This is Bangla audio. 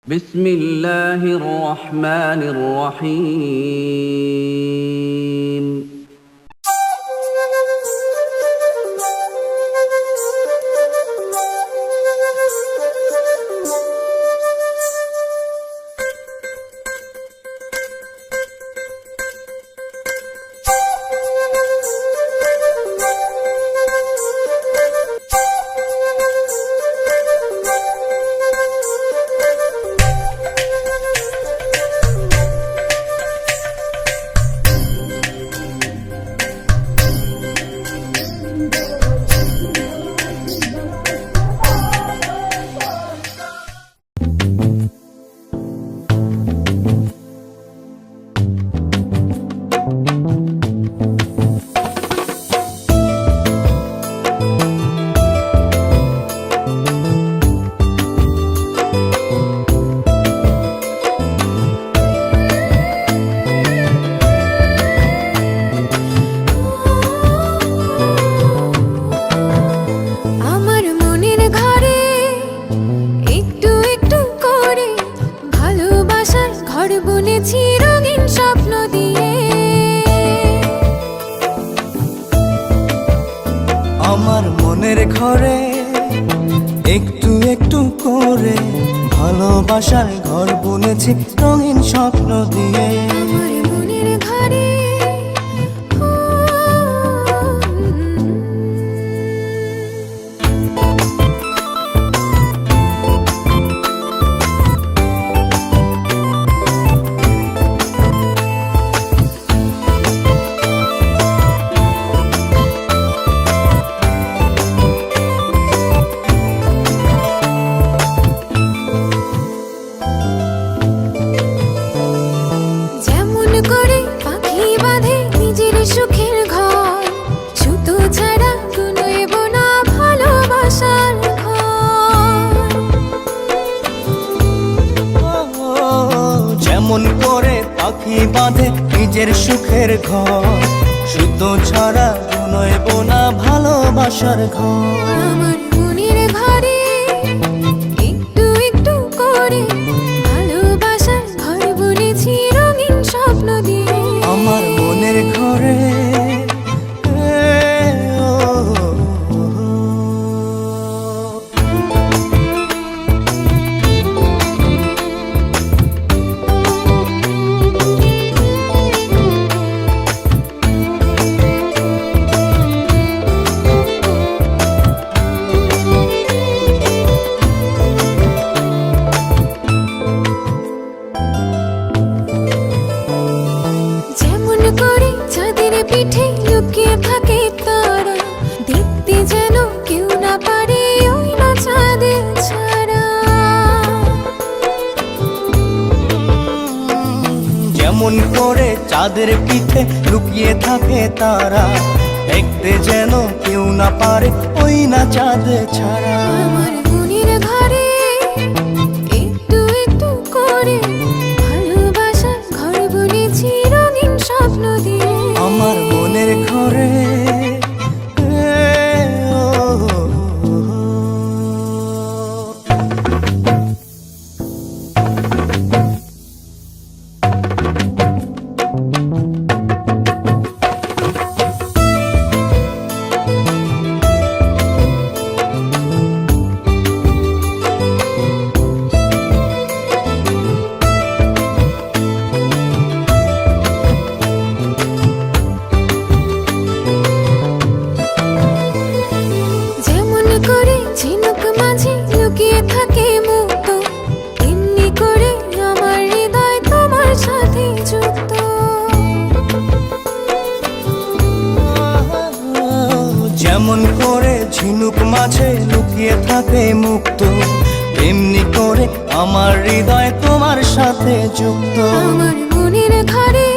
বিসমিল্লাহির রহমানির রহিম। আমার মনের ঘরে একটু একটু করে ভালোবাসার ঘর বুনেছি রঙিন স্বপ্ন দিয়ে। আমার মনের ঘরে যেমন করে পাখি বাঁধে নিজের সুখের ঘর, সুতো ছাড়া নয়ব না ভালোবাসার ঘর। আমার মনের ঘরে একটু একটু করে ভালোবাসার ঘর বুনেছি রঙিন স্বপ্ন দিয়ে। আমার মনের ঘরে পিঠে লুকিয়ে থাকে তারা, দেখতে যেন কেউ না পারে ওই না চাঁদের ছাড়া। যেমন করে চাঁদের পিঠে লুকিয়ে থাকে তারা, দেখতে যেন কেউ না পারে ওই না চাঁদ ছাড়া। আমার মনের ঘরে একটু একটু করে ভালোবাসার ঘর বুনেছি রঙিন স্বপ্ন দিয়ে। আমার মনের ঘরে ঝিনুক মাঝে লুকিয়ে থাকে মুক্ত, এমনি করে আমার হৃদয় তোমার সাথে যুক্ত। যেমন করে ঝিনুক মাঝে লুকিয়ে থাকে মুক্ত, এমনি করে আমার হৃদয় তোমার সাথে যুক্ত। আমার মনের ঘরে